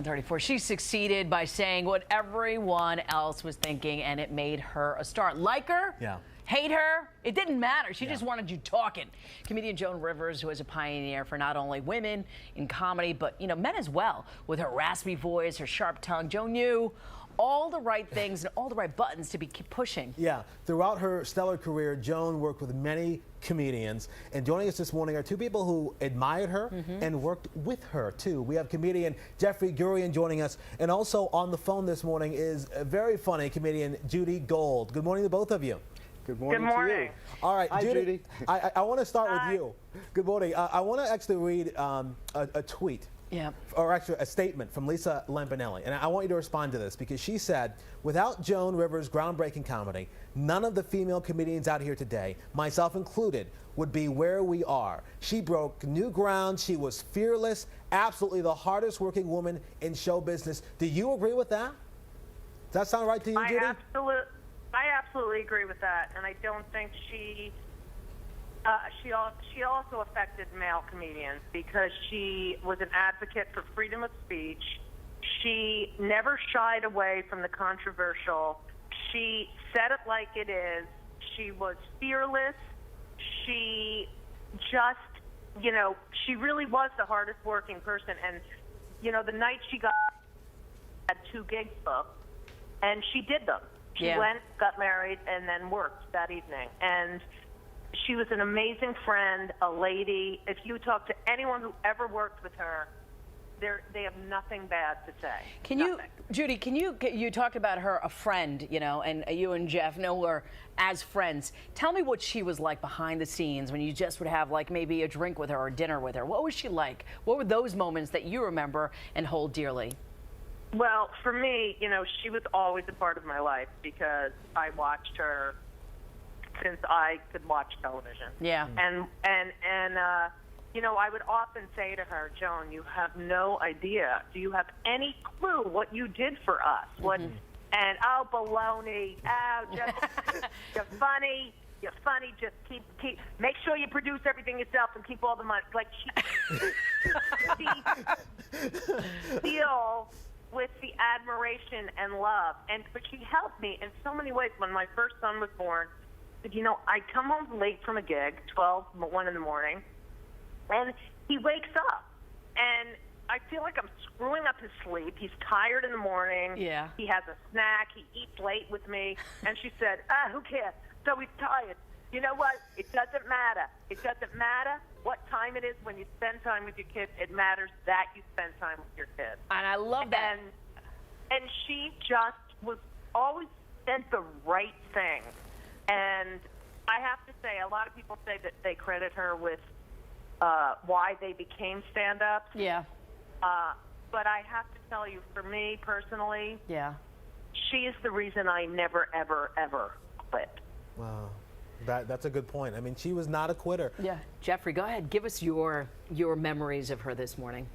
7:34. She succeeded by saying what everyone else was thinking, and it made her a star. Like her? Yeah. Hate her? It didn't matter. She just wanted you talking. Comedian Joan Rivers, who is a pioneer for not only women in comedy, but, men as well. With her raspy voice, her sharp tongue, Joan knew all the right things and all the right buttons to keep pushing. Yeah. Throughout her stellar career, Joan worked with many comedians. And joining us this morning are two people who admired her and worked with her, too. We have comedian Jeffrey Gurian joining us. And also on the phone this morning is a very funny comedian, Judy Gold. Good morning to both of you. Good morning. Good morning. To you. All right, Hi, Judy. I want to start with you. Good morning. I want to actually read a tweet. Yeah. Or actually a statement from Lisa Lampanelli. And I want you to respond to this because she said, without Joan Rivers' groundbreaking comedy, none of the female comedians out here today, myself included, would be where we are. She broke new ground. She was fearless, absolutely the hardest working woman in show business. Do you agree with that? Does that sound right to you, Judy? I absolutely agree with that, and I don't think she also affected male comedians because she was an advocate for freedom of speech. She never shied away from the controversial. She said it like it is. She was fearless. She just, she really was the hardest working person. And, the night she had 2 gigs booked, and she did them. She went, got married, and then worked that evening. And she was an amazing friend, a lady. If you talk to anyone who ever worked with her, they have nothing bad to say. Judy, you talked about her, a friend, and you and Jeff know her as friends. Tell me what she was like behind the scenes when you just would have like maybe a drink with her or dinner with her. What was she like? What were those moments that you remember and hold dearly? Well, for me, she was always a part of my life because I watched her since I could watch television. Yeah. And I would often say to her, Joan, you have no idea. Do you have any clue what you did for us? And oh, baloney. Oh, just you're funny. You're funny. Just keep. Make sure you produce everything yourself and keep all the money. Like she feels with the admiration and love. But she helped me in so many ways. When my first son was born, said, I come home late from a gig, 1 in the morning, and he wakes up. And I feel like I'm screwing up his sleep. He's tired in the morning. Yeah. He has a snack. He eats late with me. And she said, who cares? So he's tired. You know what? It doesn't matter. It doesn't matter what time it is when you spend time with your kids. It matters that you spend time with your kids. And I love that. And she just always said the right thing. And I have to say, a lot of people say that they credit her with why they became stand-ups. Yeah. But I have to tell you, for me personally, she is the reason I never, ever, ever quit. Wow. That's a good point. I mean, she was not a quitter. Yeah. Jeffrey, go ahead. Give us your memories of her this morning.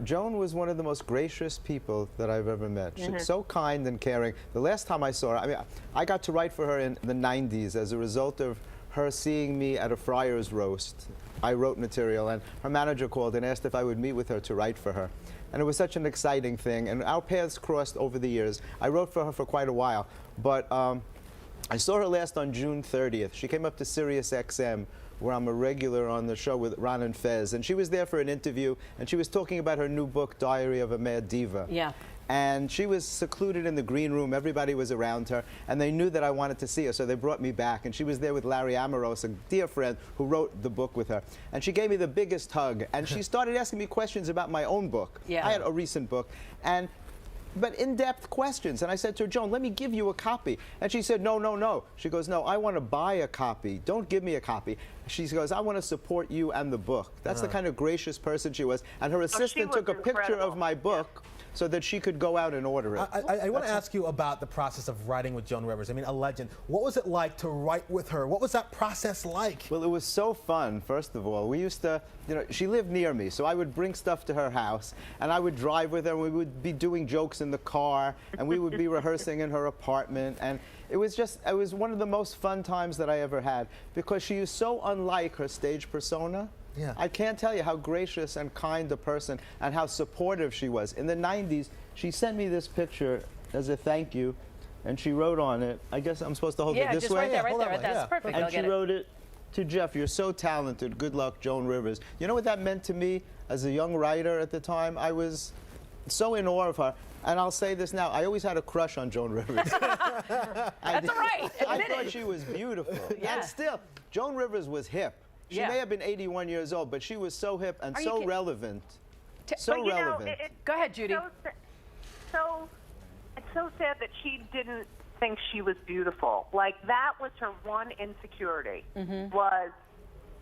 Joan was one of the most gracious people that I've ever met. She's so kind and caring. The last time I saw her, I got to write for her in the 90s as a result of her seeing me at a Friars roast. I wrote material, and her manager called and asked if I would meet with her to write for her. And it was such an exciting thing, and our paths crossed over the years. I wrote for her for quite a while, but I saw her last on June 30th. She came up to Sirius XM, where I'm a regular on the show with Ron and Fez, and she was there for an interview, and she was talking about her new book, Diary of a Mad Diva. Yeah. And she was secluded in the green room. Everybody was around her, and they knew that I wanted to see her, so they brought me back. And she was there with Larry Amoros, a dear friend who wrote the book with her. And she gave me the biggest hug, and she started asking me questions about my own book. Yeah. I had a recent book, but in-depth questions. And I said to her, Joan, let me give you a copy. And she said, no, no, no. She goes, no, I want to buy a copy. Don't give me a copy. She goes, I want to support you and the book. That's the kind of gracious person she was. And her assistant took a picture of my book so that she could go out and order it. I want to ask you about the process of writing with Joan Rivers. I mean, a legend. What was it like to write with her? What was that process like? Well, it was so fun, first of all. We used to, she lived near me, so I would bring stuff to her house, and I would drive with her, and we would be doing jokes in the car, and we would be rehearsing in her apartment, and it was one of the most fun times that I ever had, because she is so unlike her stage persona. Yeah. I can't tell you how gracious and kind a person and how supportive she was. In the 90s, she sent me this picture as a thank you, and she wrote on it, I guess I'm supposed to hold it this just way? right there, right Hold there. that way, That's yeah. perfect. And I'll she get it. wrote it to Jeff, you're so talented, good luck, Joan Rivers. You know what that meant to me as a young writer at the time? I was so in awe of her. And I'll say this now, I always had a crush on Joan Rivers. That's all right. I Admit thought it. she was beautiful. Yeah. And still, Joan Rivers was hip. She Yeah. may have been 81 years old, but she was so hip and Are you so kidding? relevant. T- So But, you know, relevant. Go ahead, Judy. It's so sad that she didn't think she was beautiful. Like, that was her one insecurity, was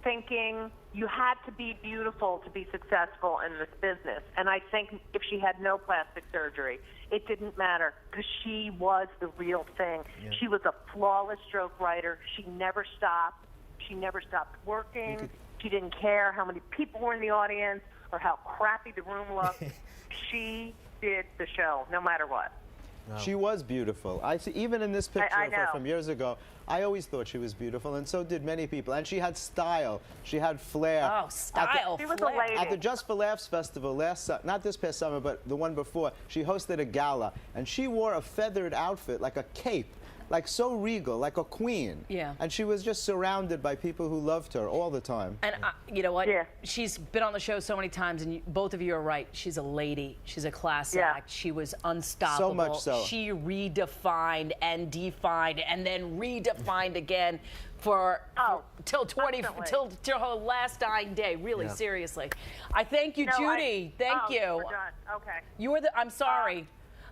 thinking you had to be beautiful to be successful in this business. And I think if she had no plastic surgery, it didn't matter, because she was the real thing. She was a flawless stroke writer. She never stopped. She never stopped working. She didn't care how many people were in the audience or how crappy the room looked. She did the show, no matter what. She was beautiful. I see, even in this picture I of her know. from years ago, I always thought she was beautiful, and so did many people. And she had style. She had flair. Oh, style. She was a flair. lady. At the Just for Laughs festival not this past summer, but the one before, she hosted a gala, and she wore a feathered outfit, like a cape, like so regal, like a queen. Yeah. And she was just surrounded by people who loved her all the time. And you know what? Yeah. She's been on the show so many times, and both of you are right. She's a lady. She's a class Yeah. act. She was unstoppable. So much so. She redefined and defined and then redefined again till her last dying day. Really, Yeah. seriously. I thank you, Judy. Thank you. We're done. Okay. You were I'm sorry,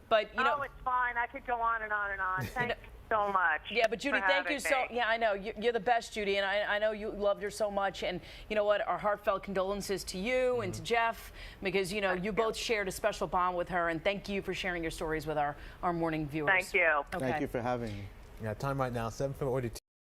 but you know. Oh, it's fine. I could go on and on and on. Thank you so much. Yeah, but Judy, for thank you having so. me. Yeah, I know you're the best, Judy, and I know you loved her so much. And you know what? Our heartfelt condolences to you and to Jeff, because you know you both shared a special bond with her. And thank you for sharing your stories with our morning viewers. Thank you. Okay. Thank you for having me. Yeah, time right now, 7:42.